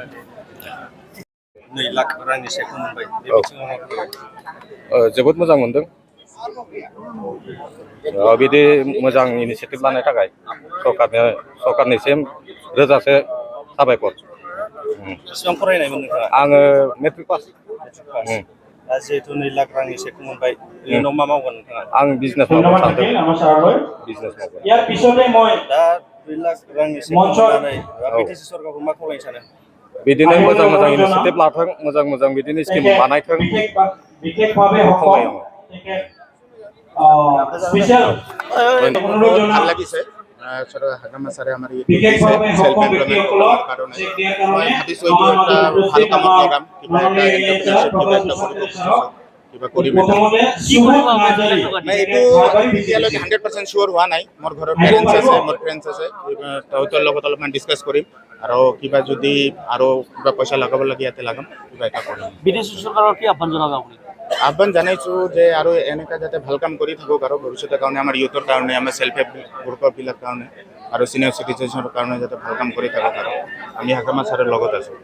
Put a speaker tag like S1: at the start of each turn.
S1: 2 लाख रांनि सेकखौ मोनबाय बे
S2: औ।
S1: बिथिङाव मा बुंगोन?
S2: जोबोद मोजां मोनदों बिदि मोजां इनिसियेटिभ लानाय थाखाय सरकारनिसिम रोजासे साबायखर।
S1: बेसेबां फरायनायमोन नोंथाङा?
S2: आङो मेट्रिक पास।
S1: दा जिहेतु 2 लाख रांनि सेकखौ मोनबाय इयुनाव मा मावगोन नोंथाङा?
S2: आं बिजनेस मावनो सानदों। बिजनेस मावगोन।
S1: दा 2 लाख रांनि सेकखौ मोननानै बिटिसि सरकारखौ मा खावलायनो सानो?
S2: बिदिनो मोजां मोजां इनिसियेटिभ लाथों, मोजां मोजां बिदिनो स्किम बानायथों खावलायो आङो।
S3: ভাল লাগিছে হাগামা ছাৰে আমাৰ এইটো দিছে সেল্ফ এমপ্লয়মেণ্ট প্ৰগ্ৰামৰ কাৰণে মই ভাবিছোঁ এইটো এটা ভাল কামত লগাম কিবা এটা এণ্টাৰপ্ৰিনাৰশ্বিপ কিবা এটা কৰিব খুজিছোঁ কিবা কৰিম এটা নাই এইটো এতিয়ালৈকে 100% চিয়'ৰ হোৱা নাই মোৰ ঘৰৰ পেৰেণ্টছ আছে মোৰ ফ্ৰেণ্ডছ আছে তাহাঁতৰ লগত অলপমান ডিছকাছ কৰিম আৰু কিবা যদি আৰু কিবা পইচা লগাব লাগে ইয়াতে লগাম কিবা এটা কৰিম
S1: বিদেশী চৰকাৰৰ কি আহ্বান জনাব আপুনি?
S3: আহ্বান জনাইছোঁ যে আৰু এনেকুৱা যাতে ভাল কাম কৰি থাকক আৰু ভৱিষ্যতৰ কাৰণে আমাৰ ইউথৰ কাৰণে আমাৰ সেল্ফ হেল্প গ্ৰুপৰবিলাক কাৰণে আৰু চিনিয়ৰ চিটিজেনৰ কাৰণে যাতে ভাল কাম কৰি থাকক আৰু আমি হাকামা ছাৰৰ লগত আছোঁ।